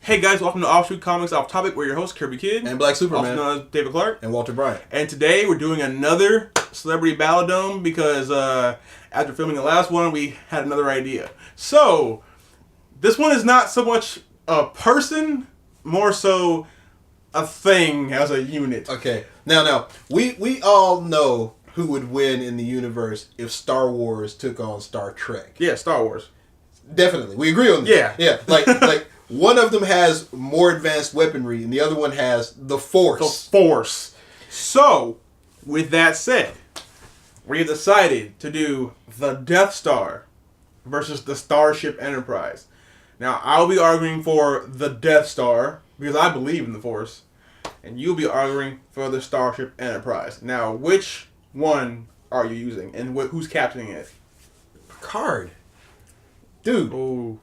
Hey guys, welcome to Offshoot Comics Off Topic. We're your hosts, Kirby Kid. And Black Superman. Also known as David Clark. And Walter Bryant. And today we're doing another Celebrity Battledome because after filming the last one, we had another idea. So, this one is not so much a person, more so a thing as a unit. Okay. Now, we all know who would win in the universe if Star Wars took on Star Trek. Yeah, Star Wars. Definitely. We agree on that. Yeah. Yeah. Like one of them has more advanced weaponry and the other one has the Force. The Force. So, with that said, we have decided to do the Death Star versus the Starship Enterprise. Now, I'll be arguing for the Death Star because I believe in the Force, and you'll be arguing for the Starship Enterprise. Now, which one are you using, and who's captaining it? Picard. Dude. Ooh.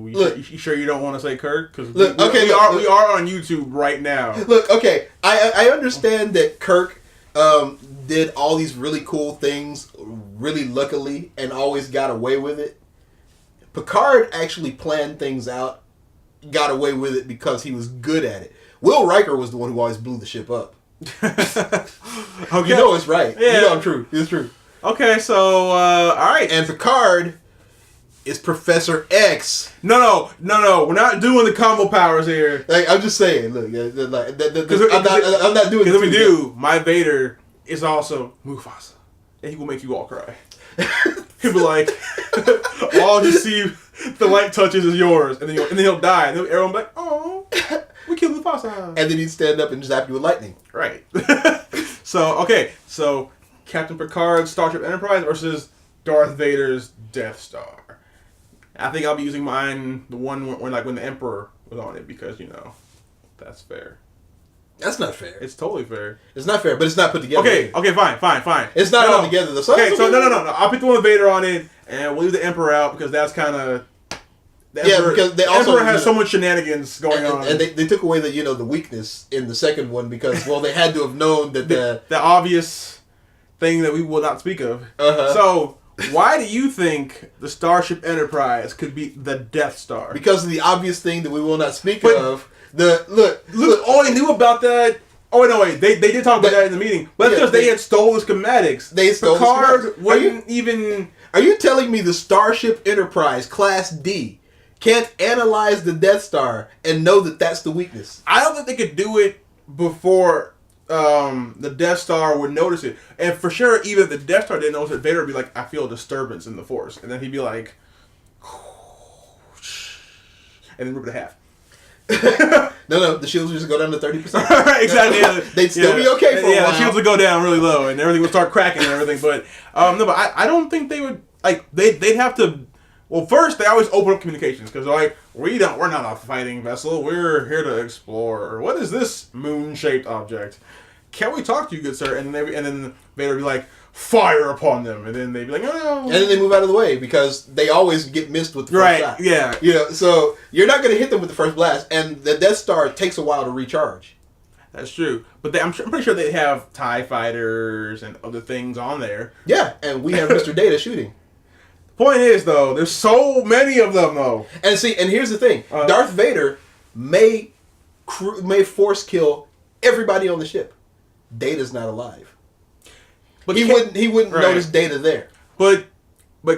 You sure you don't want to say Kirk? Because we are on YouTube right now. Look, okay, I understand that Kirk did all these really cool things really luckily and always got away with it. Picard actually planned things out, got away with it because he was good at it. Will Riker was the one who always blew the ship up. Okay. You know it's right. Yeah. You know I'm true. It's true. Okay, so, alright. And Picard is Professor X. No. We're not doing the combo powers here. Like, I'm just saying, look, I'm not doing it. Because if we do, my Vader is also Mufasa. And he will make you all cry. He'll be like, all you see the light touches is yours. And then he'll die. And then everyone will be like, oh, we killed Mufasa. And then he'd stand up and zap you with lightning. Right. So Captain Picard's Starship Enterprise versus Darth Vader's Death Star. I think I'll be using mine, the one when the Emperor was on it, because, that's fair. That's not fair. It's totally fair. It's not fair, but it's not put together. Okay, fine. It's not all together. No, I'll pick the one with Vader on it, and we'll leave the Emperor out, because that's kind of... because they also... Emperor has so much shenanigans going on. And they took away the weakness in the second one, because, they had to have known that the obvious thing that we will not speak of. Uh-huh. So... why do you think the Starship Enterprise could be the Death Star? Because of the obvious thing that we will not speak of. Look. All they knew about that. Oh no, wait. They did talk about that in the meeting, but because they had stole the schematics. They stole Picard the schematics. wouldn't even. Are you telling me the Starship Enterprise Class D can't analyze the Death Star and know that that's the weakness? I don't think they could do it before the Death Star would notice it. And for sure, even if the Death Star didn't notice it, Vader would be like, I feel a disturbance in the Force. And then he'd be like, and then rip it in half. No, the shields would just go down to 30%. Right, exactly. Yeah. They'd still be okay for a while. The shields would go down really low and everything would start cracking and everything. But, I don't think they would, they'd have to, well, first, they always open up communications because they're like, we're not a fighting vessel. We're here to explore. What is this moon-shaped object? Can we talk to you, good sir? And then Vader would be like, fire upon them. And then they'd be like, no. And then they move out of the way because they always get missed with the first shot. Yeah. So you're not going to hit them with the first blast. And the Death Star takes a while to recharge. That's true. But I'm pretty sure they have TIE fighters and other things on there. Yeah, and we have Mr. Data shooting. Point is, though, there's so many of them, though. And here's the thing. Darth Vader may force kill everybody on the ship. Data's not alive. But he wouldn't notice Data there. But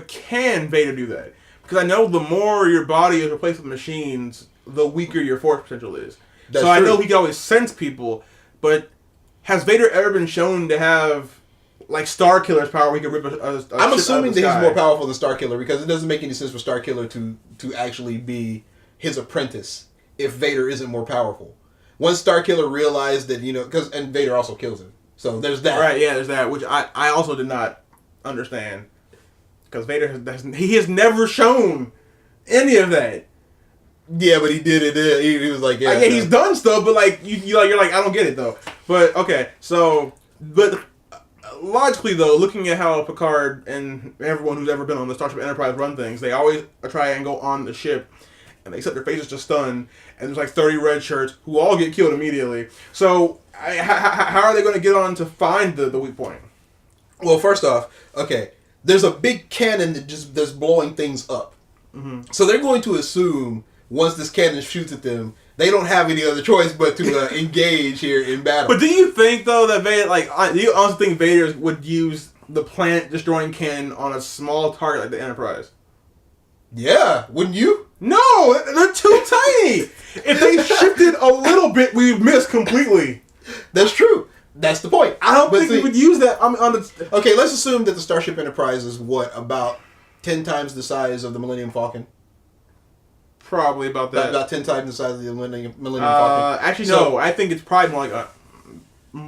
can Vader do that? Because I know the more your body is replaced with machines, the weaker your force potential is. That's so true. I know he can always sense people, but has Vader ever been shown to have Star Killer's power? We can rip a I'm ship assuming out of the that sky? he's more powerful than Star Killer because it doesn't make any sense for Star Killer to actually be his apprentice if Vader isn't more powerful. Once Star Killer realized that, and Vader also kills him. So there's that. Right, yeah, there's that, which I also did not understand. Because Vader has never shown any of that. Yeah, but he did it. He was like, yeah. He's done stuff, but you're like, I don't get it though. But okay, but logically though, looking at how Picard and everyone who's ever been on the Starship Enterprise run things, they always try and go on the ship, and they set their faces to stun, and there's 30 red shirts who all get killed immediately. So how are they going to get on to find the weak point? Well, first off, okay, there's a big cannon that's blowing things up. Mm-hmm. So they're going to assume once this cannon shoots at them, they don't have any other choice but to engage here in battle. But do you think though that Vader, do you honestly think Vader would use the planet destroying cannon on a small target like the Enterprise? Yeah, wouldn't you? No, they're too tiny. If they shifted a little bit, we would miss completely. That's true. That's the point. I don't think we would use that on the... Okay, let's assume that the Starship Enterprise is about 10 times the size of the Millennium Falcon. Probably about that. About 10 times the size of the Millennium Falcon. Actually, no. I think it's probably more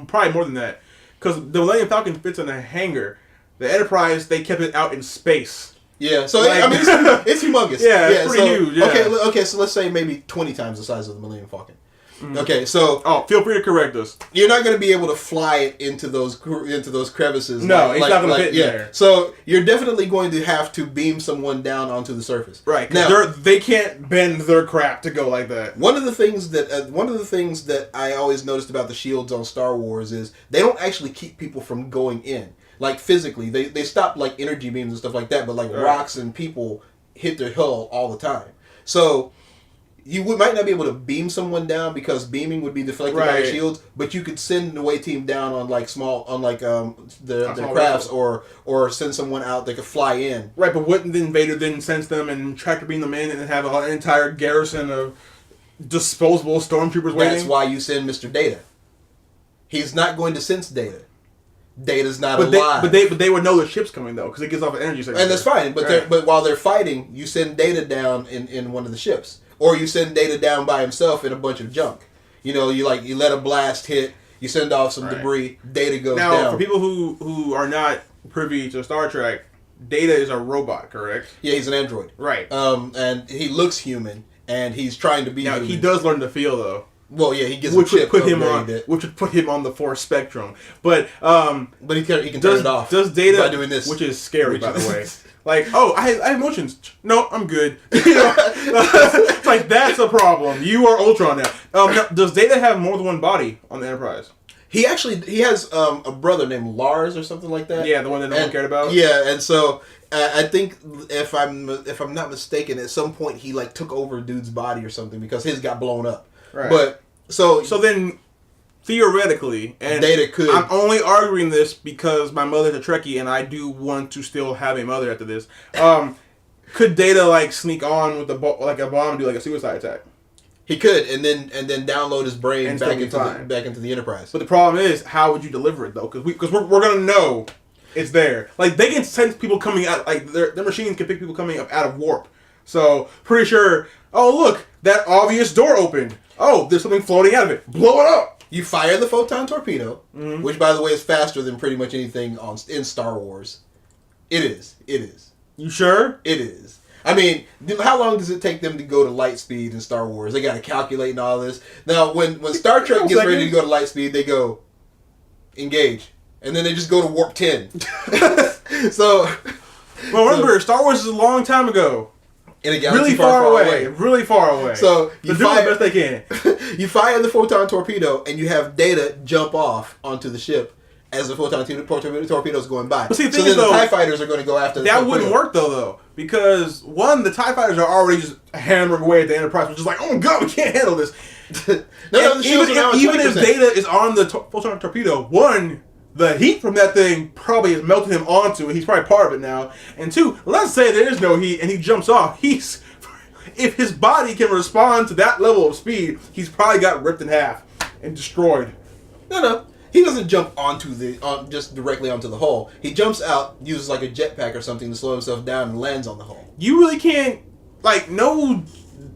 probably more than that. Because the Millennium Falcon fits in a hangar. The Enterprise, they kept it out in space. Yeah, so it's humongous. Yeah, it's pretty huge. Yeah. Okay, so let's say maybe 20 times the size of the Millennium Falcon. Mm-hmm. Okay, so feel free to correct us. You're not going to be able to fly it into those crevices. No, it's not going to fit there. So you're definitely going to have to beam someone down onto the surface. Right. Now they can't bend their crap to go like that. One of the things that I always noticed about the shields on Star Wars is they don't actually keep people from going in. Like physically, they stop like energy beams and stuff like that, but like rocks and people hit their hull all the time. So you might not be able to beam someone down because beaming would be deflected by the shields, but you could send an away team down on the crafts or send someone out that could fly in. Right, but wouldn't the Vader then sense them and tractor beam them in and have an entire garrison of disposable stormtroopers waiting? That's why you send Mr. Data. He's not going to sense Data. Data's not alive. But they would know the ship's coming though, because it gives off an energy signature. And that's fine. But while they're fighting, you send Data down in one of the ships, or you send Data down by himself in a bunch of junk. You know, you let a blast hit, you send off some debris, Data goes down. Now, for people who are not privy to Star Trek, Data is a robot, correct? Yeah, he's an android. Right. And he looks human, and he's trying to be human. He does learn to feel though. Well, yeah, he gets which would put him on the Force spectrum, but he can turn it off. Does Data by doing this, which is scary, by the way. Like, I have emotions. No, I'm good. It's like that's a problem. You are Ultron now. Does Data have more than one body on the Enterprise? He has a brother named Lars or something like that. Yeah, the one that no one cared about. Yeah, and so I think if I'm not mistaken, at some point he like took over a dude's body or something because his got blown up. Right. But so then theoretically, and Data could. I'm only arguing this because my mother's a Trekkie and I do want to still have a mother after this. Could Data like sneak on with a bomb and do like a suicide attack? He could, and then download his brain back into the Enterprise. But the problem is, how would you deliver it though? Because we're gonna know it's there. Like they can sense people coming out. Like their machines can pick people coming up out of warp. So pretty sure. Oh look, that obvious door opened. Oh, there's something floating out of it. Blow it up. You fire the photon torpedo, which, by the way, is faster than pretty much anything in Star Wars. It is. You sure? It is. I mean, how long does it take them to go to light speed in Star Wars? They got to calculate and all this. Now, when Star Trek gets ready to go to light speed, they go, engage. And then they just go to warp 10. Well, remember, Star Wars is a long time ago. In a galaxy far away. Really far away. So you fire the best they can. You fire the photon torpedo, and you have Data jump off onto the ship as the photon torpedo is going by. But see, the TIE fighters are going to go after the that torpedo. Wouldn't work though, because one, the TIE fighters are already just hammering away at the Enterprise, which is like, oh my god, we can't handle this. Even if Data is on the photon torpedo, one, the heat from that thing probably has melted him onto it. He's probably part of it now. And two, let's say there is no heat and he jumps off. If his body can respond to that level of speed, he's probably got ripped in half and destroyed. No. He doesn't jump just directly onto the hull. He jumps out, uses like a jetpack or something to slow himself down and lands on the hull. You really can't, no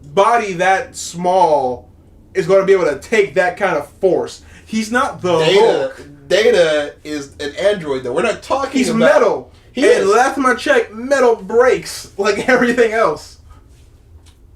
body that small is going to be able to take that kind of force. He's not the Hulk. Data is an android, though. We're not talking He's about... metal. And last time I checked, metal breaks like everything else.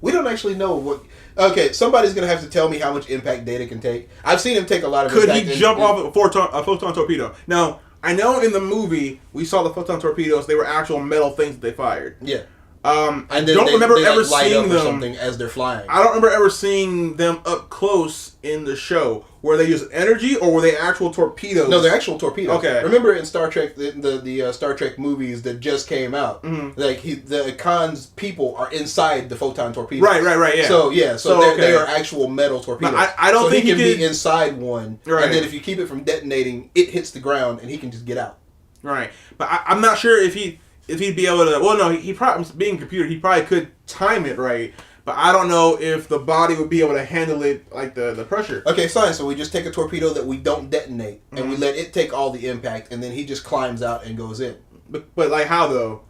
We don't actually know what... Okay, somebody's going to have to tell me how much impact Data can take. I've seen him take a lot of impact. Could he jump off a photon torpedo? Now, I know in the movie, we saw the photon torpedoes. They were actual metal things that they fired. Yeah. And then don't remember they ever light seeing up or them. something as they're flying. I don't remember ever seeing them up close in the show. Were they use energy or were they actual torpedoes? No, they're actual torpedoes. Okay. Remember in Star Trek, the Star Trek movies that just came out, like the Khan's people are inside the photon torpedoes. Right, yeah. So they are actual metal torpedoes. Now, I don't think he can he could be inside one, right. and then if you keep it from detonating, it hits the ground, and he can just get out. Right, but I'm not sure if he'd be able to. Well, no, he probably, being a computer, he probably could time it right. But I don't know if the body would be able to handle it, like the pressure. Okay, fine. So we just take a torpedo that we don't detonate, and we let it take all the impact, and then he just climbs out and goes in. But like how though?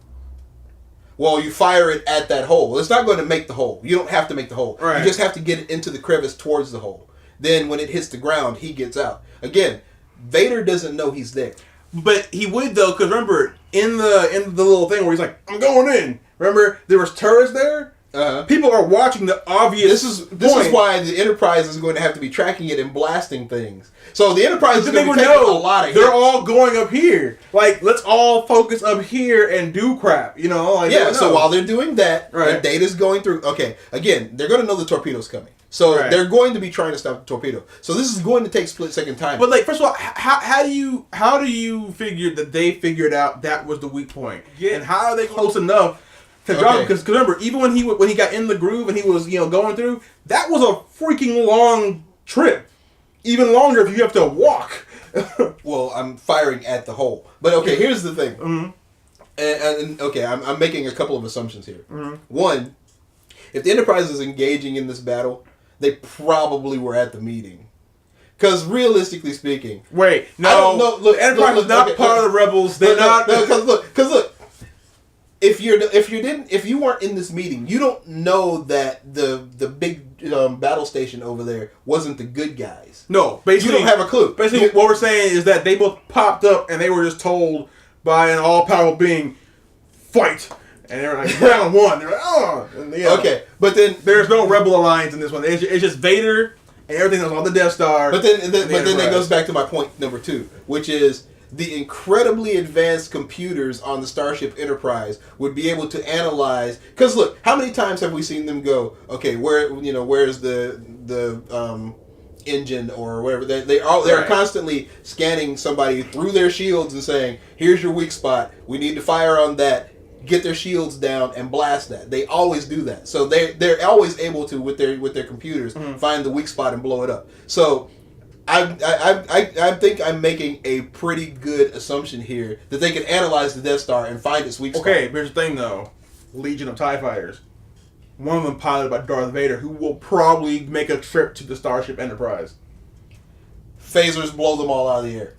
Well, you fire it at that hole. It's not going to make the hole. You don't have to make the hole. Right. You just have to get it into the crevice towards the hole. Then when it hits the ground, he gets out. Again, Vader doesn't know he's there. But he would though, because remember in the little thing where he's like, "I'm going in." Remember there was turrets there. People are watching the obvious. This is why the Enterprise is going to have to be tracking it and blasting things. So the Enterprise is going to be taking a lot of hits. They're all going up here. Like, let's all focus up here and do crap. You know? Like, yeah. So while they're doing that, right. the data's going through. Okay. Again, they're going to know the torpedo's coming. So they're going to be trying to stop the torpedo. So this is going to take split-second time. But like, first of all, how do you figure that they figured out that was the weak point? Yeah. And how are they close enough to drop him? Because remember, even when he got in the groove and he was going through, that was a freaking long trip. Even longer if you have to walk. Well, I'm firing at the hole. But okay, here's the thing. Mm-hmm. And okay, I'm making a couple of assumptions here. Mm-hmm. One, if the Enterprise is engaging in this battle, they probably were at the meeting. Because realistically speaking, wait, no, look, Enterprise is not part of the rebels. They're not. Because look. If you weren't in this meeting, you don't know that the big battle station over there wasn't the good guys. No, basically you don't have a clue. Basically, what we're saying is that they both popped up and they were just told by an all-powerful being, fight. And they were like, round one. They're like, oh. And, okay, but then there's no Rebel Alliance in this one. It's just Vader and everything that's on the Death Star. But then that goes back to my point number 2, which is the incredibly advanced computers on the Starship Enterprise would be able to analyze. Because look, how many times have we seen them go? Okay, where's the engine or whatever? They're constantly scanning somebody through their shields and saying, "Here's your weak spot. We need to fire on that." Get their shields down and blast that. They always do that. So they're always able to with their computers find the weak spot and blow it up. So I think I'm making a pretty good assumption here that they can analyze the Death Star and find its weak spot. Okay, but here's the thing though. Legion of TIE Fighters. One of them piloted by Darth Vader, who will probably make a trip to the Starship Enterprise. Phasers blow them all out of the air.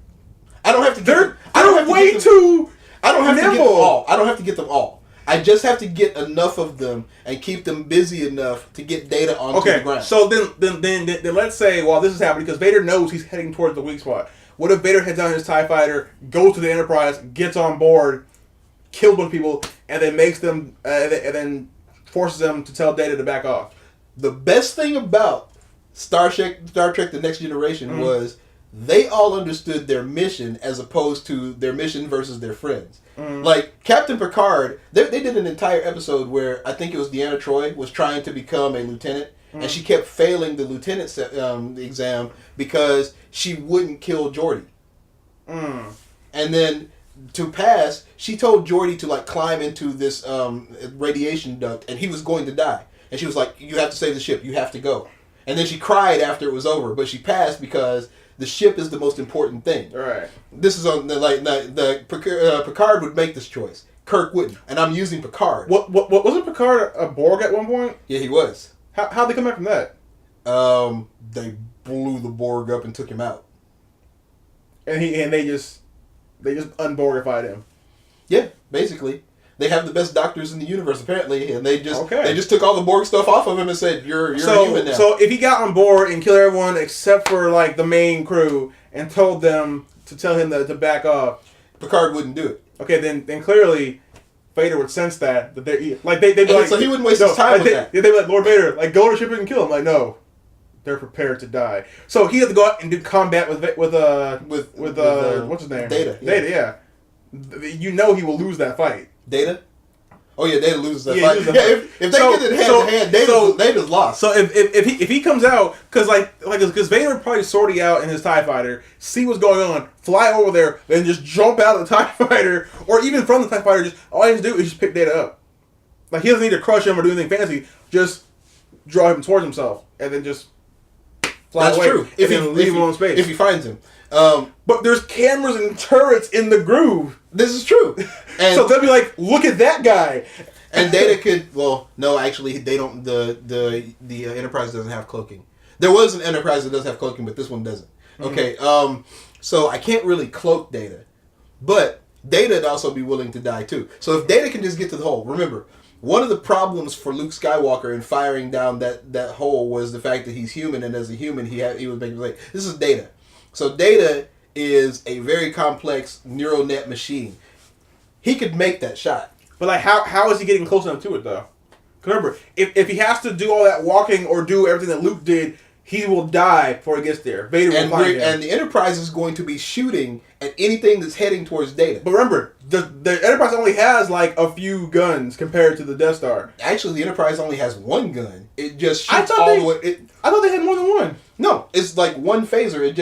I don't have to get them. They're way too I don't have nimble. to get them all. I don't have to get them all. I just have to get enough of them and keep them busy enough to get data onto the ground. So then let's say while this is happening, because Vader knows he's heading towards the weak spot. What if Vader heads on his TIE fighter, goes to the Enterprise, gets on board, kills a bunch of people, and then makes them and then forces them to tell Data to back off? The best thing about Star Trek: The Next Generation was they all understood their mission as opposed to their mission versus their friends. Like Captain Picard, they did an entire episode where I think it was Deanna Troi was trying to become a lieutenant, and she kept failing the lieutenant exam because she wouldn't kill Geordi. And then to pass, she told Geordi to like climb into this radiation duct, and he was going to die. And she was like, "You have to save the ship. You have to go." And then she cried after it was over, but she passed because the ship is the most important thing. Right. This is on the Picard would make this choice. Kirk wouldn't, and I'm using Picard. What wasn't Picard a Borg at one point? Yeah, he was. How'd they come back from that? They blew the Borg up and took him out. And they just unborgified him. Yeah, basically. They have the best doctors in the universe, apparently, and they just took all the Borg stuff off of him and said, "You're a human now." So if he got on board and killed everyone except for like the main crew and told them to tell him to back off, Picard wouldn't do it. Okay, then clearly Vader would sense that they're like they'd be like, so he wouldn't waste his time with that. They'd be like, "Lord Vader, like go to the ship and kill him." Like, no, they're prepared to die. So he had to go out and do combat with what's his name? Data. Data, yeah. You know he will lose that fight. Data? Oh yeah, Data loses that Yeah, fight. If they get it hand to hand, Data's lost. So if he comes out, because Vader would probably sortie out in his TIE fighter, see what's going on, fly over there, then just jump out of the TIE fighter, or even from the TIE fighter, just all he has to do is just pick Data up. Like, he doesn't need to crush him or do anything fancy. Just draw him towards himself, and then just fly away. That's true. Leave him alone in space. If he finds him. But there's cameras and turrets in the groove. This is true. And so they'll be like, look at that guy. And Data could, well, no, actually, they don't, the Enterprise doesn't have cloaking. There was an Enterprise that does have cloaking, but this one doesn't. Okay, so I can't really cloak Data. But Data'd also be willing to die, too. So if Data can just get to the hole, remember, one of the problems for Luke Skywalker in firing down that hole was the fact that he's human, and as a human, he was making mistakes. This is Data. So Data is a very complex neural net machine. He could make that shot. But like, how is he getting close enough to it though? Remember, if he has to do all that walking or do everything that Luke did, he will die before he gets there. Vader will find him. And the Enterprise is going to be shooting at anything that's heading towards Data. But remember, the Enterprise only has like a few guns compared to the Death Star. Actually, the Enterprise only has one gun. It just shoots all the way. I thought they had more than one. No, it's like one phaser. It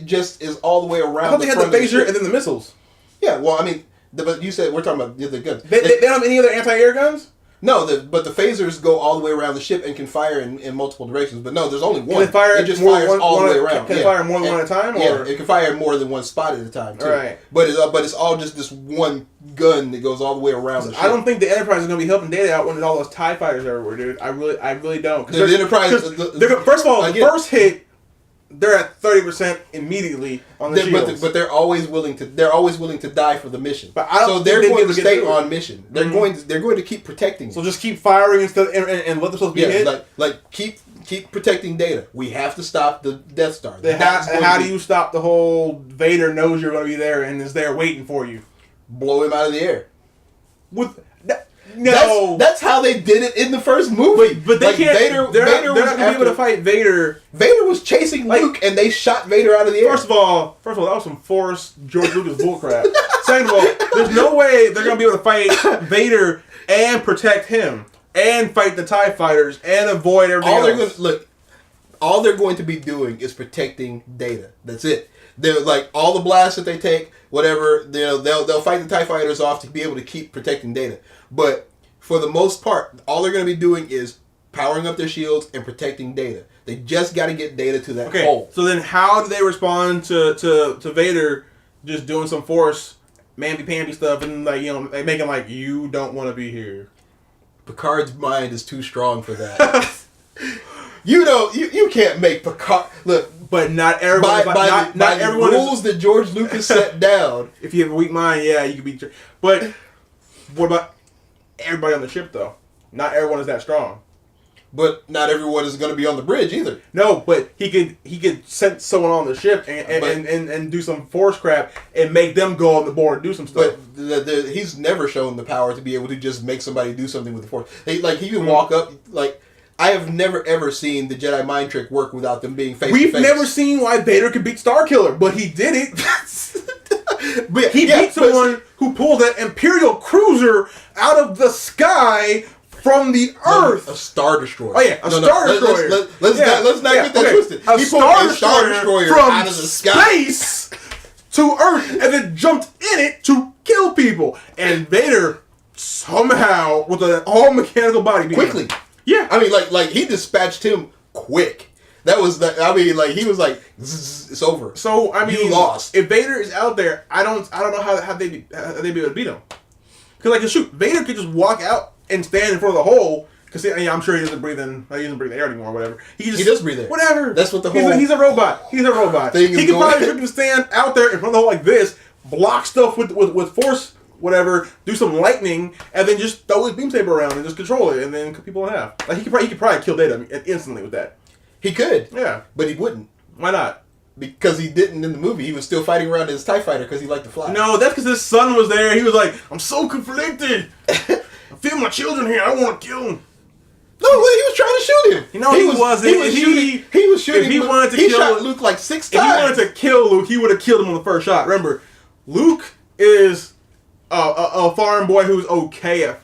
just is all the way around. I thought they had the phaser and then the missiles. Yeah, well, I mean, but you said we're talking about the other guns. They don't have any other anti-air guns? No, but the phasers go all the way around the ship and can fire in multiple directions. But no, there's only one. Can it fire it just fires all the way around. Can it fire more than one at a time? Or? Yeah, it can fire more than one spot at a time, too. Right. But it's all just this one gun that goes all the way around the ship. I don't think the Enterprise is going to be helping Data out when there's all those TIE fighters everywhere, dude. I really don't. The Enterprise... First of all, the first hit... They're at 30% immediately on the shields. But they're always willing to die for the mission. But I don't so they're going to stay on mission. They're mm-hmm. going to keep protecting it. So just keep firing and let the supposed to be hit. Like keep protecting Data. We have to stop the Death Star. How do you stop the whole Vader knows you're going to be there and is there waiting for you? Blow him out of the air. No, that's how they did it in the first movie. But they can't. They're not going to be able to fight Vader. Vader was chasing Luke, and they shot Vader out of the air. First of all, that was some forced George Lucas bullcrap. Second of all, there's no way they're going to be able to fight Vader and protect him and fight the TIE fighters and avoid everything else. All they're going to be doing is protecting Data. That's it. They're like all the blasts that they take, whatever. They'll fight the TIE fighters off to be able to keep protecting Data. But for the most part, all they're going to be doing is powering up their shields and protecting Data. They just got to get Data to that hole. So then how do they respond to Vader just doing some force, mamby-pamby stuff and making like, you don't want to be here? Picard's mind is too strong for that. You can't make Picard... Look, but not everyone... By the rules that George Lucas set down... If you have a weak mind, yeah, you could be... But what about... everybody on the ship, though? Not everyone is that strong. But not everyone is going to be on the bridge either. No, but he could send someone on the ship and do some force crap and make them go on the board and do some stuff. But he's never shown the power to be able to just make somebody do something with the force. He can walk up I have never ever seen the Jedi mind trick work without them being face to face. We've never seen why Vader could beat Starkiller, but he did it. But he beat someone who pulled an Imperial cruiser out of the sky from the Earth. A Star Destroyer. Oh yeah, Star Destroyer. Let's not get that twisted. He pulled a Star Destroyer from out of the space to Earth and then jumped in it to kill people. And Vader somehow, with an all mechanical body, quickly. Yeah, I mean, like he dispatched him quick. That was the. I mean, like he was like, it's over. So I mean, you lost. If Vader is out there, I don't know how they'd be able to beat him. Because shoot, Vader could just walk out and stand in front of the hole. Because I'm sure he doesn't breathe in. He doesn't breathe air anymore. Or whatever. He does breathe air. Whatever. That's what the whole. He's a robot. He could probably stand out there in front of the hole like this, block stuff with force. Whatever, do some lightning, and then just throw his beam saber around and just control it, and then cut people in half. He could probably kill Data instantly with that. He could, yeah, but he wouldn't. Why not? Because he didn't in the movie. He was still fighting around in his TIE fighter because he liked to fly. No, that's because his son was there. He was like, "I'm so conflicted. I feel my children here. I want to kill them." No, he was trying to shoot him. He was shooting. If he wanted to kill shot Luke like 6 times. If he wanted to kill Luke, he would have killed him on the first shot. Remember, Luke is a foreign boy who's okay at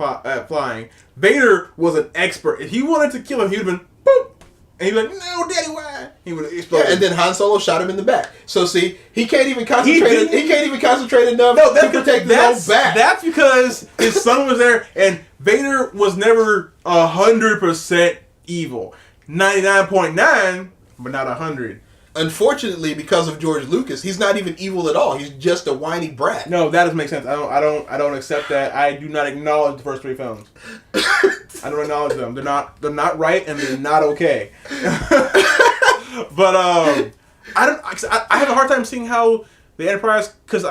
flying. Vader was an expert. If he wanted to kill him, he would have been boop, and he'd be like, "No, Daddy, why?" He would have exploded. Yeah, and then Han Solo shot him in the back. So see, he can't even concentrate. He can't even concentrate enough to protect his own back. That's because his son was there, and Vader was never 100% evil. 99.9, but not 100. Unfortunately, because of George Lucas, he's not even evil at all. He's just a whiny brat. No, that doesn't make sense. I don't accept that. I do not acknowledge the first 3 films. I don't acknowledge them. They're not right, and they're not okay. But I have a hard time seeing how the Enterprise, because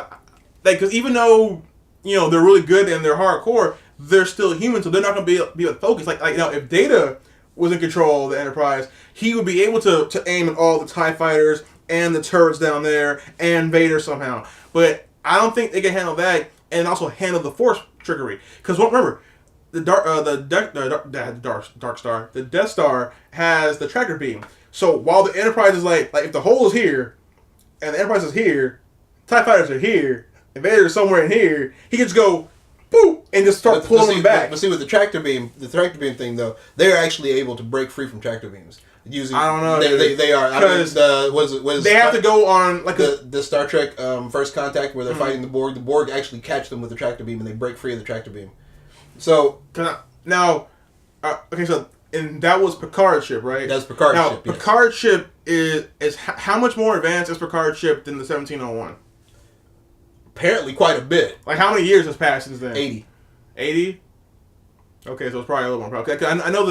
even though they're really good and they're hardcore, they're still human, so they're not going to be able to focus. If Data was in control of the Enterprise, he would be able to aim at all the TIE fighters and the turrets down there and Vader somehow. But I don't think they can handle that and also handle the Force trickery. Because remember, the Death Star has the tractor beam. So while the Enterprise is like if the hole is here and the Enterprise is here, TIE fighters are here, and Vader is somewhere in here, he can just go boop, and just start pulling them back. But see, with the tractor beam thing though, they're actually able to break free from tractor beams. Using, I don't know. They are. Because they have to go on the Star Trek First Contact where they're fighting the Borg. The Borg actually catch them with the tractor beam and they break free of the tractor beam. So now, and that was Picard's ship, right? That's Picard's ship. Yes. Picard's ship is how much more advanced is Picard's ship than the 1701? Apparently, quite a bit. Like, how many years has passed since then? 80. 80? Okay, so it's probably a little more. Okay, I know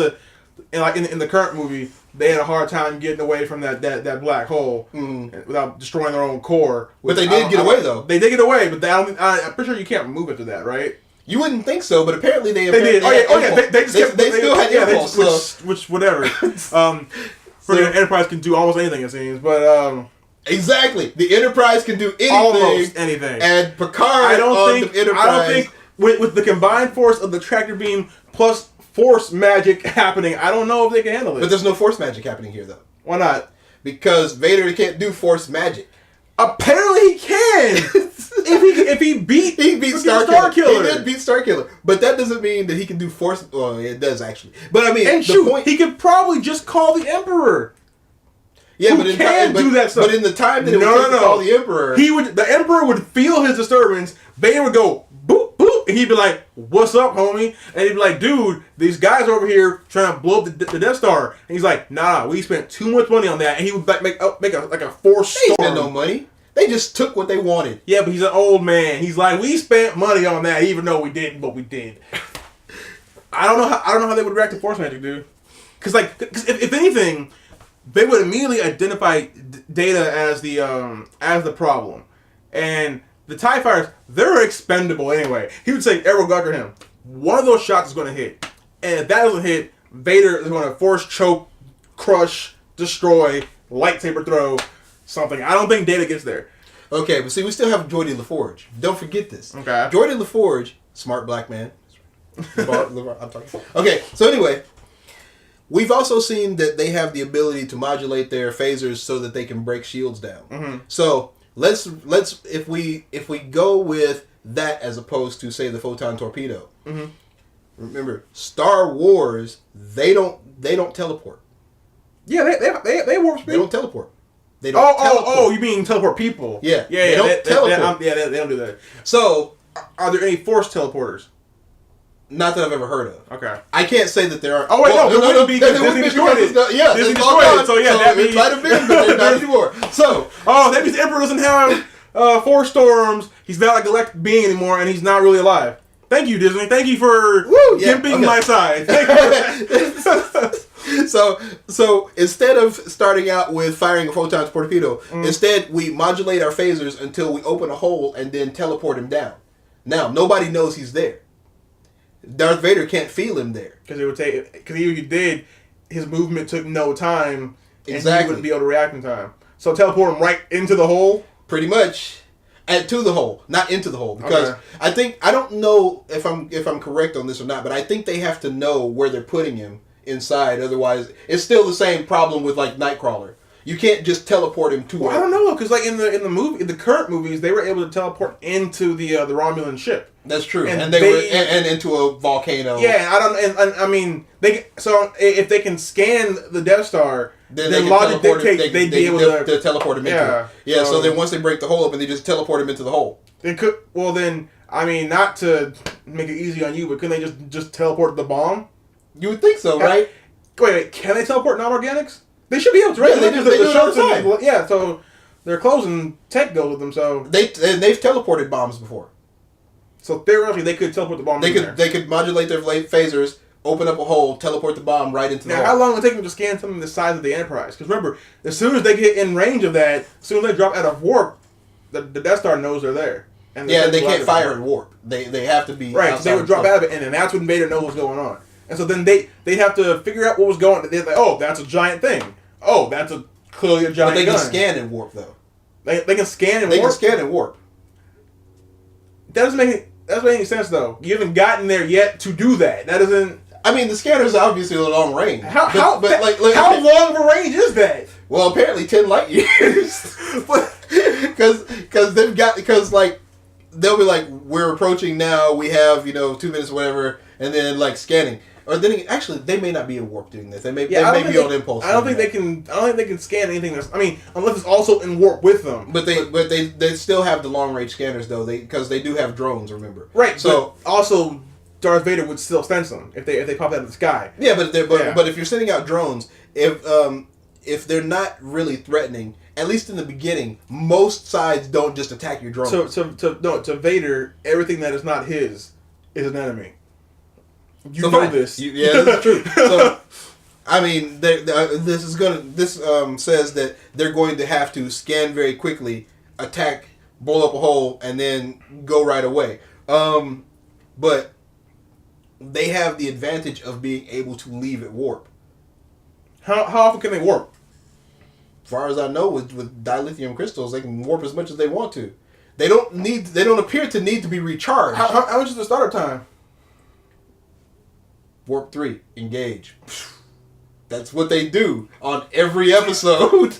in the current movie, they had a hard time getting away from that black hole without destroying their own core. But they did get away, though. They did get away, but I'm pretty sure you can't move it to that, right? You wouldn't think so, but apparently they did. They still had impulse. Which whatever. The Enterprise can do almost anything, it seems, but exactly, the Enterprise can do anything, almost anything. And Picard, I don't think with the combined force of the tractor beam plus force magic happening, I don't know if they can handle it. But there's no force magic happening here, though. Why not? Because Vader can't do force magic. Apparently he can. if he beat Starkiller. He did beat Starkiller, but that doesn't mean that he can do force. Well, it does actually. But I mean, he could probably just call the Emperor. Yeah, but do that stuff. But in the time that it would take to call the Emperor, the Emperor would feel his disturbance. Vader would go boop boop, and he'd be like, "What's up, homie?" And he'd be like, "Dude, these guys over here trying to blow up the Death Star." And he's like, "Nah, we spent too much money on that." And he would make a force storm. They spent no money. They just took what they wanted. Yeah, but he's an old man. He's like, we spent money on that, even though we didn't, but we did. I don't know how they would react to force magic, dude. Because if anything, they would immediately identify Data as the problem, and the TIE fighters, they're expendable anyway. He would say, "Arrow Gucker him. One of those shots is going to hit, and if that doesn't hit, Vader is going to force choke, crush, destroy, lightsaber throw." Something. I don't think Data gets there. Okay, but see, we still have Geordi LaForge. Don't forget this. Okay. Geordi LaForge, smart black man. I'm talking. Okay, so anyway, we've also seen that they have the ability to modulate their phasers so that they can break shields down. Mm-hmm. So let's if we go with that as opposed to say the photon torpedo. Mm-hmm. Remember, Star Wars, they don't teleport. Yeah, they warp speed. They don't teleport. They don't teleport. You mean teleport people? Yeah. They don't teleport. They don't do that. So, are there any force teleporters? Not that I've ever heard of. Okay. I can't say that there are. Oh, wait, there wouldn't be because Disney destroyed it. Disney destroyed it, so yeah, it might have been, but they're not anymore. So. Oh, that means the Emperor doesn't have force storms. He's not a galactic being anymore, and he's not really alive. Thank you, Disney. Thank you for gimping my side. Thank you. So instead of starting out with firing a photon torpedo, instead we modulate our phasers until we open a hole and then teleport him down. Now nobody knows he's there. Darth Vader can't feel him there because even if he did, his movement took no time, and he wouldn't be able to react in time. So teleport him right into the hole, pretty much. And to the hole, not into the hole, because I don't know if I'm correct on this or not, but I think they have to know where they're putting him inside. Otherwise, it's still the same problem with like Nightcrawler. You can't just teleport him to. Well, I don't know, because like in the current movies, they were able to teleport into the Romulan ship. That's true, and they were and into a volcano. Yeah, and I mean if they can scan the Death Star, then logic dictates they'd be able to teleport him into it. Yeah, so then once they break the hole open, they just teleport him into the hole. They could. Well, then I mean, not to make it easy on you, but couldn't they just teleport the bomb? You would think so, right? Wait, can they teleport non-organics? They should be able to, right? Yeah, they do it all the time. Yeah, so their clothes and tech goes with them. So they've teleported bombs before. So theoretically, they could teleport the bomb. They could modulate their phasers, open up a hole, teleport the bomb right into the hole. How long would it take them to scan something the size of the Enterprise? Because remember, as soon as they get in range of that, as soon as they drop out of warp, the Death Star knows they're there. And they can't fire in warp. They have to be right. So they would drop out of it, and then that's when Vader knows what's going on. And so then they'd have to figure out what was going on. They're like, oh, that's a giant thing. Oh, that's clearly a giant gun. But they can scan in warp, though. They can scan in warp? They can scan in warp. That doesn't make any sense, though. You haven't gotten there yet to do that. That doesn't... I mean, the scanner's obviously a long range. How long of a range is that? Well, apparently 10 light years. Because like, they'll be like, we're approaching now, we have, 2 minutes or whatever, and then like scanning. Or then actually, they may not be in warp doing this. They may be on impulse. I don't think they can scan anything. Unless it's also in warp with them. But they still have the long range scanners though. Because they do have drones. Remember, right? So also, Darth Vader would still sense them if they pop out of the sky. Yeah, but if you're sending out drones, if they're not really threatening, at least in the beginning, most sides don't just attack your drones. To Vader, everything that is not his is an enemy. You know this. Yeah, this is true. So, I mean, this says that they're going to have to scan very quickly, attack, blow up a hole, and then go right away. But they have the advantage of being able to leave at warp. How often can they warp? As far as I know, with dilithium crystals, they can warp as much as they want to. They don't appear to need to be recharged. How much is the startup time? Warp 3, engage. That's what they do on every episode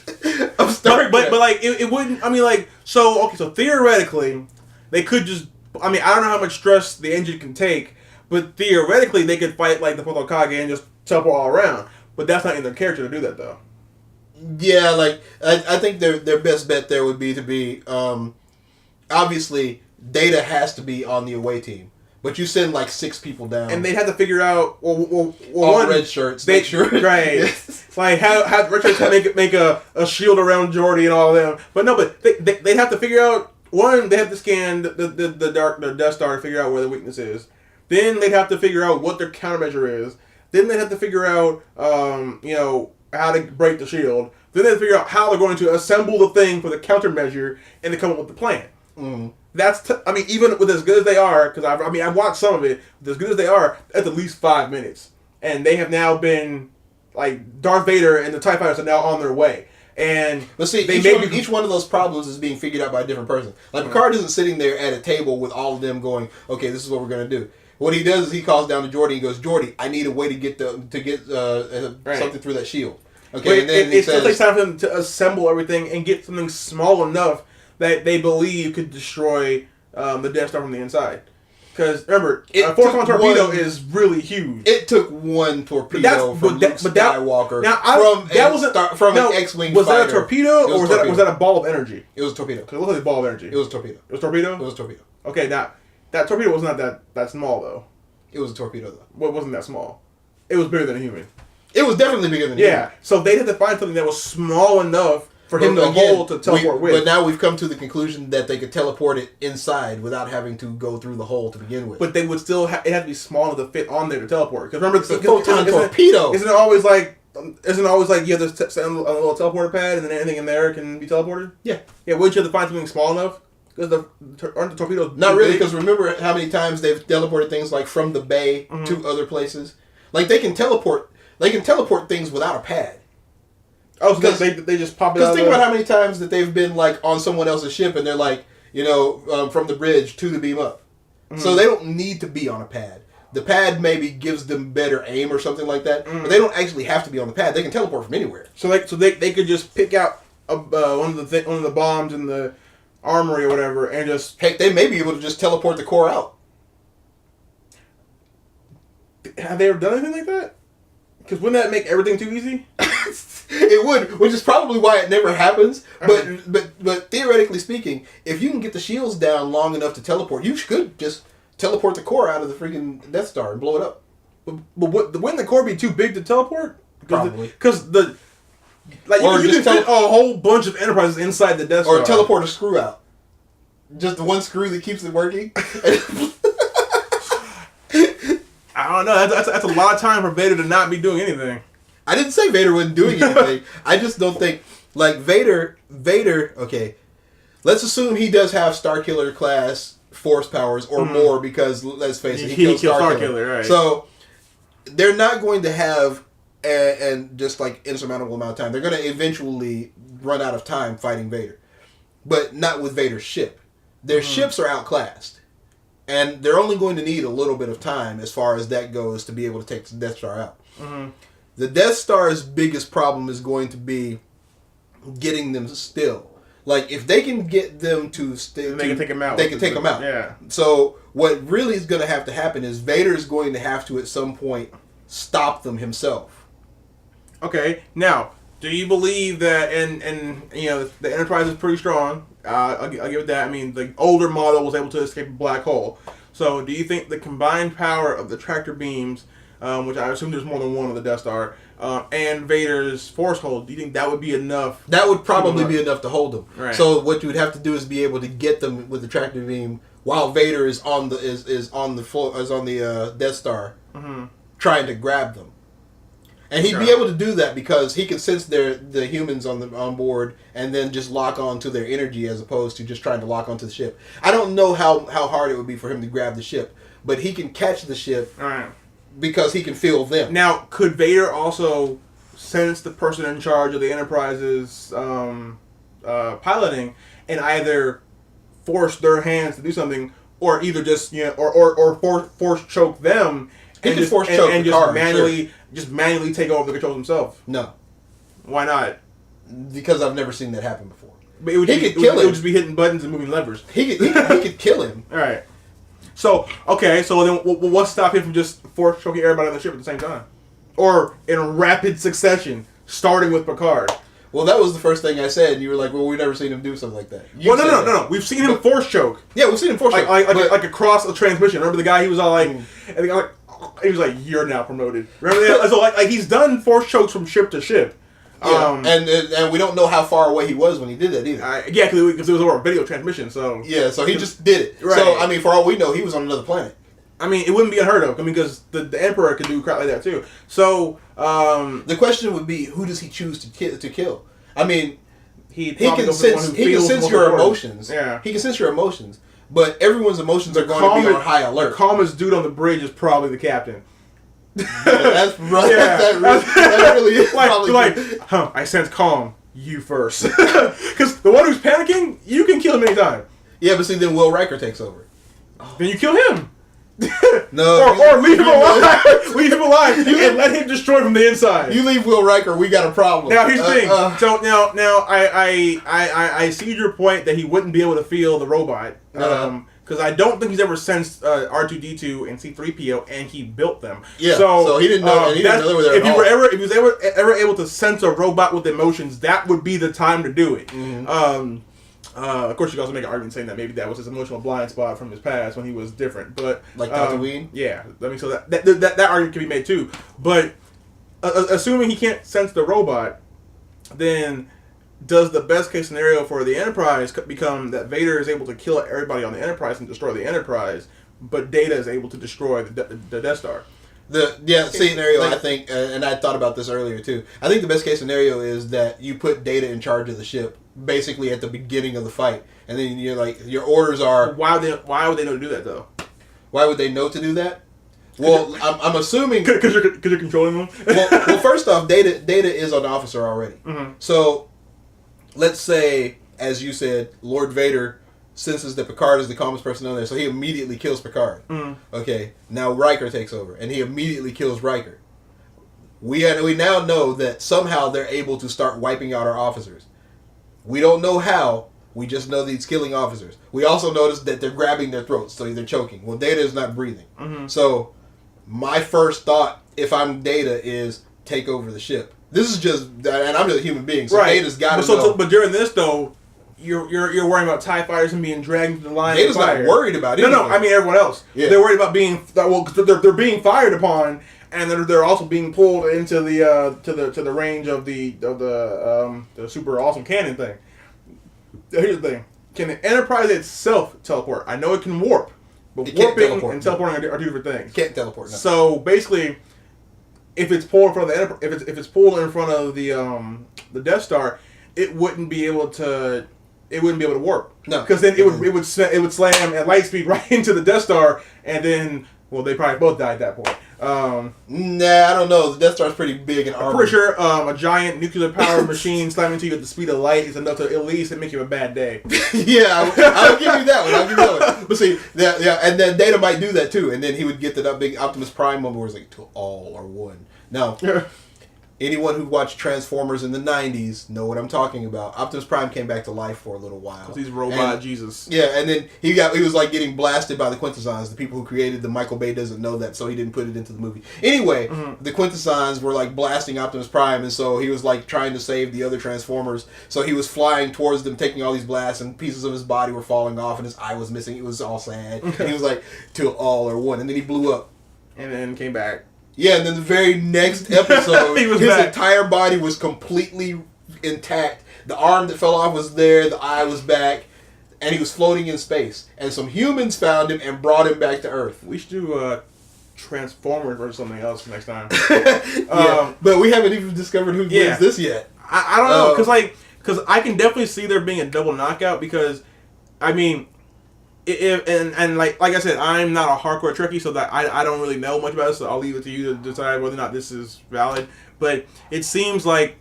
of Star Trek. But like, it wouldn't, so theoretically, they could just, I don't know how much stress the engine can take, but theoretically, they could fight like the Kage and just teleport all around. But that's not in their character to do that, though. Yeah, like, I think their best bet there would be to be, obviously, Data has to be on the away team. But you send like 6 people down, and they'd have to figure out all red shirts. Make sure, right? Like how red shirts make a shield around Geordi and all of them. But they'd have to figure out one. They have to scan the Death Star to figure out where the weakness is. Then they'd have to figure out what their countermeasure is. Then they'd have to figure out how to break the shield. Then they'd figure out how they're going to assemble the thing for the countermeasure and to come up with the plan. Mm. That's even with as good as they are, because I've watched some of it. As good as they are, that's at least 5 minutes, and they have now been like Darth Vader and the TIE fighters are now on their way. And but see, each one of those problems is being figured out by a different person. Like Picard isn't sitting there at a table with all of them going, "Okay, this is what we're going to do." What he does is he calls down to Geordi and goes, "Geordi, I need a way to get something through that shield." Okay, and then it still takes time for them to assemble everything and get something small enough that they believe could destroy the Death Star from the inside. Because remember, a photon torpedo is really huge. It took one torpedo from Luke Skywalker from an X-wing fighter. Was that a torpedo or was that a ball of energy? It was a torpedo. It looked like a ball of energy. It was a torpedo. It was a torpedo? It was a torpedo. Okay, now, that torpedo was not that small, though. It was a torpedo, though. Well, it wasn't that small. It was bigger than a human. It was definitely bigger than a human. Yeah, so they had to find something that was small enough for him to hold to teleport with. But now we've come to the conclusion that they could teleport it inside without having to go through the hole to begin with. But they would still it had to be small enough to fit on there to teleport. Because remember, it's a photon torpedo. Isn't it always like you have to send a little teleporter pad and then anything in there can be teleported? Yeah. Yeah, wouldn't you have to find something small enough? Because aren't the torpedoes not really? Because remember how many times they've teleported things like from the bay to other places. Like they can teleport things without a pad. Oh, so they just pop it out. Because think about how many times that they've been like on someone else's ship and they're like, from the bridge to the beam up. Mm-hmm. So they don't need to be on a pad. The pad maybe gives them better aim or something like that, but they don't actually have to be on the pad. They can teleport from anywhere. So they could just pick out one of the bombs in the armory or whatever, and just Heck, they may be able to just teleport the core out. Have they ever done anything like that? Because wouldn't that make everything too easy? It would, which is probably why it never happens. But theoretically speaking, if you can get the shields down long enough to teleport, you could just teleport the core out of the freaking Death Star and blow it up. But wouldn't the core be too big to teleport? Probably. Because you can fit a whole bunch of Enterprises inside the Death Star. Or teleport a screw out. Just the one screw that keeps it working. I don't know. That's a lot of time for Vader to not be doing anything. I didn't say Vader wasn't doing anything. I just don't think, like, Vader, okay, let's assume he does have Starkiller class force powers or more, because, let's face it, he kills Starkiller. Right. So, they're not going to have and just, like, insurmountable amount of time. They're going to eventually run out of time fighting Vader. But not with Vader's ship. Their ships are outclassed. And they're only going to need a little bit of time as far as that goes to be able to take the Death Star out. Mm-hmm. The Death Star's biggest problem is going to be getting them still. Like, if they can get them to still... They can take them out. They can take them out. Yeah. So, what really is going to have to happen is Vader is going to have to, at some point, stop them himself. Okay. Now, do you believe that... And you know, the Enterprise is pretty strong. I'll give it that. I mean, the older model was able to escape a black hole. So, do you think the combined power of the tractor beams... which I assume there's more than one of the Death Star, and Vader's Force Hold, do you think that would be enough? That would probably be enough to hold them. Right. So what you would have to do is be able to get them with the tractor beam while Vader is on the Death Star, trying to grab them, and he'd be able to do that because he can sense the humans on board and then just lock on to their energy as opposed to just trying to lock onto the ship. I don't know how hard it would be for him to grab the ship, but he can catch the ship. All right. Because he can feel them. Now, could Vader also sense the person in charge of the Enterprise's piloting and either force their hands to do something, or either just or force choke them and just manually take over the controls himself? No. Why not? Because I've never seen that happen before. But it would just be hitting buttons and moving levers. He could kill him. All right. So, okay, so then what's stopping him from just force choking everybody on the ship at the same time? Or in rapid succession, starting with Picard? Well, that was the first thing I said, and you were like, well, we've never seen him do something like that. No. We've seen him force choke. Yeah, we've seen him force choke. Like across a transmission. Remember the guy, he was all like, and the guy he was like, you're now promoted. Remember that? So like he's done force chokes from ship to ship. Yeah, and we don't know how far away he was when he did that either. Yeah, because it was over a video transmission. So yeah, so he just did it. Right. So I mean, for all we know, he was on another planet. I mean, it wouldn't be unheard of. I mean, because the Emperor could do crap like that too. So the question would be, who does he choose to kill? I mean, he can sense your emotions. Yeah, he can sense your emotions, but everyone's emotions are going to be on high alert. The calmest dude on the bridge is probably the captain. That's right. Yeah. That really is I sense calm. You first, because the one who's panicking, you can kill him anytime. Yeah, but see, then Will Riker takes over. Then you kill him. No, or leave him alive. Leave him alive and let him destroy from the inside. You leave Will Riker, we got a problem. Now here's the thing. So now I see your point that he wouldn't be able to feel the robot. Because I don't think he's ever sensed R2D2 and C3PO, and he built them. Yeah. So he didn't know. He didn't know they were there. If he was ever able to sense a robot with emotions, that would be the time to do it. Mm-hmm. Of course, you can also make an argument saying that maybe that was his emotional blind spot from his past when he was different. But like Tatooine. Yeah. I mean, so that argument can be made too. But assuming he can't sense the robot, then does the best case scenario for the Enterprise become that Vader is able to kill everybody on the Enterprise and destroy the Enterprise, but Data is able to destroy the Death Star? Scenario, I think, and I thought about this earlier too. I think the best case scenario is that you put Data in charge of the ship, basically at the beginning of the fight, and then you're like, your orders are. Why would they know to do that though? Why would they know to do that? Well, I'm assuming because you're controlling them. well, first off, Data is an officer already. Mm-hmm. So, let's say, as you said, Lord Vader senses that Picard is the calmest person on there, so he immediately kills Picard. Mm. Okay, now Riker takes over, and he immediately kills Riker. We now know that somehow they're able to start wiping out our officers. We don't know how. We just know that he's killing officers. We also notice that they're grabbing their throats, so they're choking. Well, Data is not breathing. Mm-hmm. So, my first thought, if I'm Data, is take over the ship. This is just, and I'm just a human being, so Data's got to know. But during this, though, you're worrying about TIE fighters and being dragged through the line. Data's not worried about it. No, I mean everyone else. Yeah. They're worried about being, well, they're being fired upon, and they're also being pulled into the to the range of the super awesome cannon thing. Here's the thing: can the Enterprise itself teleport? I know it can warp, but warping and teleporting are two different things. Can't teleport. No. So basically, if it's pulled in front of the if it's pulled in front of the Death Star, it wouldn't be able to warp. No, because then it would slam at light speed right into the Death Star, and then they probably both died at that point. Nah, I don't know. The Death Star's pretty big and armored. I'm pretty sure a giant nuclear powered machine slamming into you at the speed of light is enough to at least make you a bad day. Yeah, I'll give you that one. But see, yeah, and then Data might do that too, and then he would get to that big Optimus Prime moment where it's like, to all or one. Now, anyone who watched Transformers in the 90s know what I'm talking about. Optimus Prime came back to life for a little while. He's robot Jesus. Yeah, and then he was like getting blasted by the Quintessons. The people who created the Michael Bay doesn't know that, so he didn't put it into the movie. Anyway, the Quintessons were like blasting Optimus Prime, and so he was like trying to save the other Transformers. So he was flying towards them, taking all these blasts, and pieces of his body were falling off, and his eye was missing. It was all sad. And he was like, till all or one. And then he blew up. And then came back. Yeah, and then the very next episode, his back. entire body was completely intact. The arm that fell off was there, the eye was back, and he was floating in space. And some humans found him and brought him back to Earth. We should do Transformers or something else next time. But we haven't even discovered who wins this yet. I don't know, because I can definitely see there being a double knockout, because, I mean... like I said, I'm not a hardcore Trekkie, so that I don't really know much about this, so I'll leave it to you to decide whether or not this is valid. But it seems like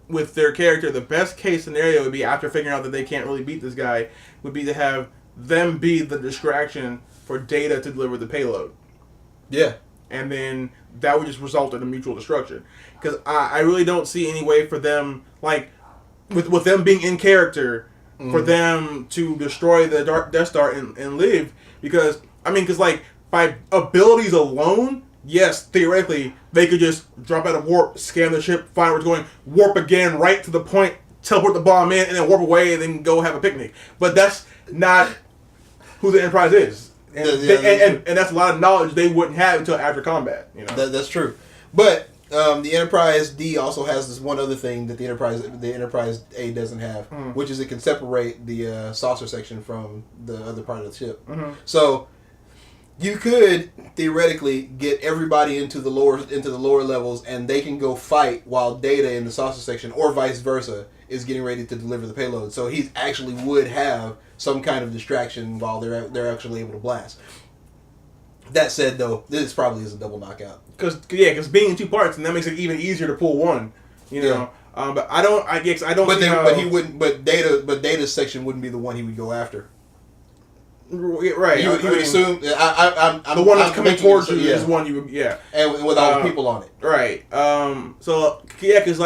with their character, the best case scenario would be, after figuring out that they can't really beat this guy, would be to have them be the distraction for Data to deliver the payload. Yeah. And then that would just result in a mutual destruction. Because I really don't see any way for them, like, with them being in character... for them to destroy the Death Star and live, because like, by abilities alone, yes, theoretically they could just drop out of warp, scan the ship, find where it's going, warp again right to the point, teleport the bomb in, and then warp away and then go have a picnic. But that's not who the Enterprise is, and that's a lot of knowledge they wouldn't have until after combat. You know, that's true. But the Enterprise D also has this one other thing that the Enterprise A doesn't have, which is it can separate the saucer section from the other part of the ship. Mm-hmm. So you could theoretically get everybody into the lower levels, and they can go fight while Data in the saucer section, or vice versa, is getting ready to deliver the payload. So he actually would have some kind of distraction while they're actually able to blast. That said, though, this probably is a double knockout. Because being in two parts, and that makes it even easier to pull one. You know, but I don't. I guess I don't. But see how, but he wouldn't. But Data's section wouldn't be the one he would go after. Right. He would assume. I'm the one that's coming towards you is the one you would. Yeah. And with all the people on it. Right. So yeah, because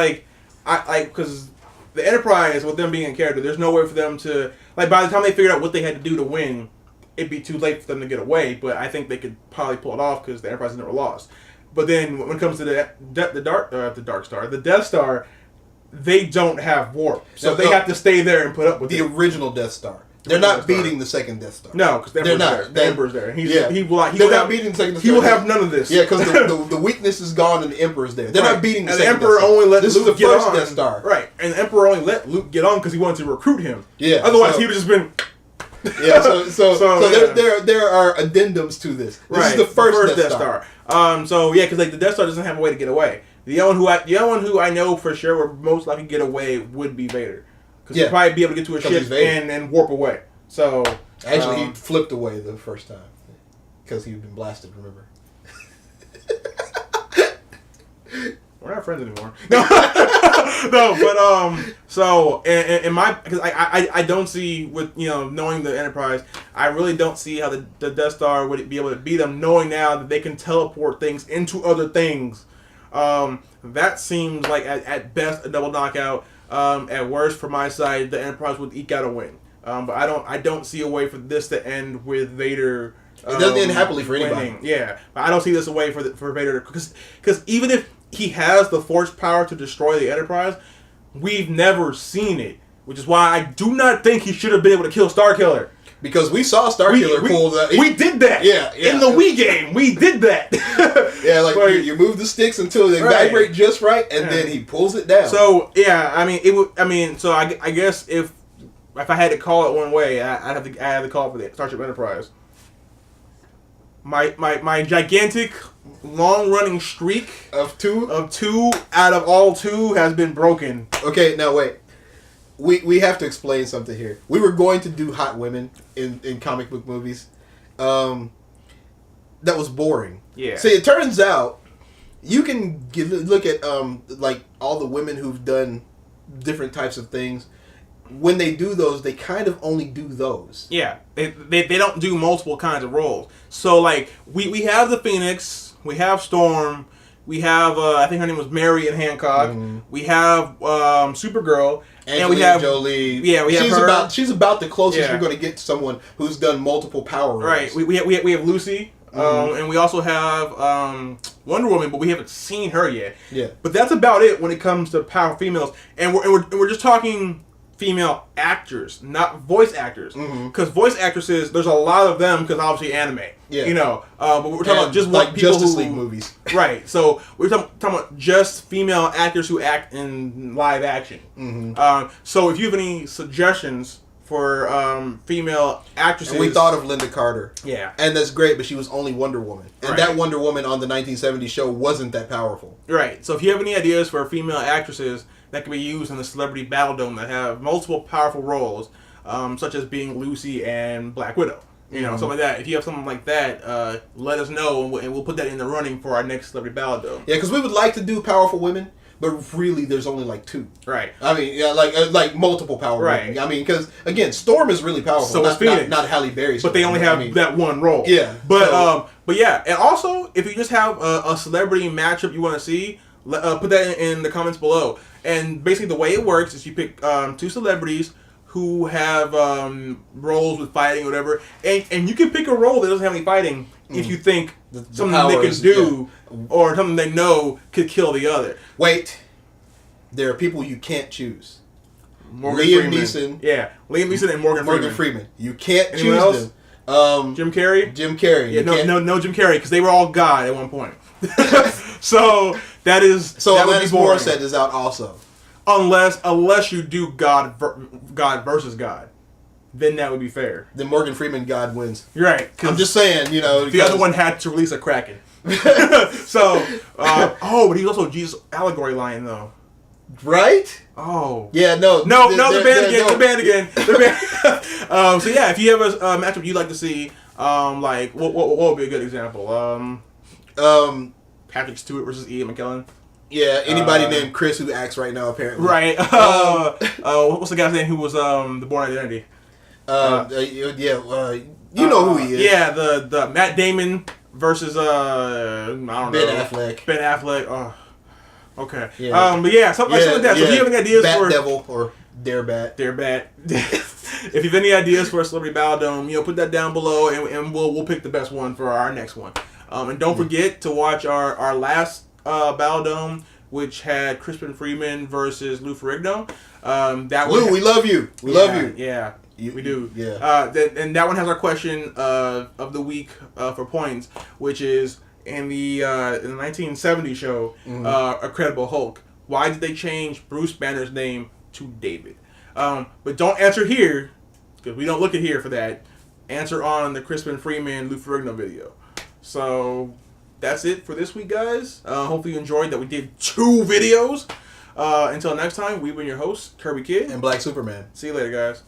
because the Enterprise, with them being in character, there's no way for them to, like, by the time they figured out what they had to do to win, it'd be too late for them to get away. But I think they could probably pull it off because the Enterprise has never lost. But then when it comes to the Death Star, they don't have warp, so they have to stay there and put up with the original Death Star. They're not beating the second Death Star. No, because they're not. The Emperor's there. They're not beating the second Death Star. He will have none of this. Yeah, because the weakness is gone and the Emperor's there. They're not beating the second Death Star. And the Emperor only let Luke get on. This is the first Death Star. Right, and the Emperor only let Luke get on because he wanted to recruit him. Yeah. Otherwise, he would have just been... Yeah, so there are addendums to this. This is the first Death Star. Because like the Death Star doesn't have a way to get away. The only one who I know for sure would most likely get away would be Vader, because he'd probably be able to get to a ship and warp away. So actually, he flipped away the first time because he'd been blasted. Remember? We're not friends anymore. No, no, but so in my, because I don't see with knowing the Enterprise, I really don't see how the Death Star would be able to beat them, knowing now that they can teleport things into other things. That seems like at best a double knockout. At worst, for my side, the Enterprise would eke out a win. But I don't see a way for this to end with Vader. It doesn't end happily for anybody. Winning. Yeah, but I don't see this a way for Vader because even if he has the Force power to destroy the Enterprise, we've never seen it, which is why I do not think he should have been able to kill Starkiller. Because we saw Starkiller pull that. We did that. Yeah. In the Wii game, we did that. Yeah, like you move the sticks until they vibrate just right, and then he pulls it down. So yeah, I mean it would. I mean, so I guess if I had to call it one way, I have to call it for the Starship Enterprise. My gigantic long running streak of two out of all two has been broken. Okay, now wait. We have to explain something here. We were going to do hot women in comic book movies. That was boring. Yeah. See, it turns out you can look at like all the women who've done different types of things. When they do those, they kind of only do those. Yeah, they don't do multiple kinds of roles. So like we have the Phoenix, we have Storm, we have I think her name was Mary in Hancock. Mm-hmm. We have Supergirl, and we have Jolie. Yeah, we have her. She's about the closest you're going to get to someone who's done multiple power roles. Right. We have Lucy. Mm-hmm. And we also have Wonder Woman, but we haven't seen her yet. Yeah. But that's about it when it comes to powerful females, and we're just talking female actors, not voice actors. Because voice actresses, there's a lot of them because obviously anime. Yeah. But we're talking about just like people Justice League movies. Right. So we're talking about just female actors who act in live action. So if you have any suggestions for female actresses, and we thought of Linda Carter. Yeah. And that's great, but she was only Wonder Woman, and that Wonder Woman on the 1970s show wasn't that powerful. Right. So if you have any ideas for female actresses that can be used in the Celebrity Battledome that have multiple powerful roles, such as being Lucy and Black Widow. Something like that. If you have something like that, let us know, and we'll put that in the running for our next Celebrity Battledome. Yeah, because we would like to do powerful women, but really there's only like two. Right. I mean, yeah, like multiple powerful women. I mean, because, again, Storm is really powerful. So is Phoenix. Not Halle Berry. But they only have that one role. Yeah. But yeah, and also, if you just have a celebrity matchup you want to see, put that in the comments below. And basically the way it works is you pick two celebrities who have roles with fighting or whatever, and you can pick a role that doesn't have any fighting if you think something they can do or something they know could kill the other. Wait, there are people you can't choose. Liam Neeson. Yeah, Liam Neeson and Morgan Freeman. You can't Anyone choose else? them. Jim Carrey? Jim Carrey. Yeah, no Jim Carrey, because they were all God at one point. So that is that would be boring. Morissette is out also. Unless you do God versus God, then that would be fair. Then Morgan Freeman God wins. You're right. I'm just saying, the other one had to release a Kraken. So, but he's also a Jesus allegory lion though. Right? Oh. Yeah, no. They're banned again. So yeah, if you have a matchup you'd like to see, like what would be a good example? Patrick Stewart versus Ian McKellen. Yeah, anybody named Chris who acts right now apparently. Right. What's the guy's name who was the Born Identity? You know who he is. Yeah, the Matt Damon versus I don't know. Ben Affleck. Ben Affleck. Oh. Okay. Yeah. But yeah, something like that. So if you have any ideas for Devil or Darebat. If you have any ideas for a Celebrity Battledome, put that down below, and we'll pick the best one for our next one. And don't forget to watch our last Battledome, which had Crispin Freeman versus Lou Ferrigno. Lou, we love you. We love you. Yeah. We do. Yeah. And that one has our question of the week for points, which is in the 1970 show, Incredible Hulk. Why did they change Bruce Banner's name to David? But don't answer here, because we don't look at here for that. Answer on the Crispin Freeman Lou Ferrigno video. So that's it for this week, guys. Hopefully you enjoyed that we did 2 videos. Until next time, we've been your hosts, Kirby Kid and Black Superman. See you later, guys.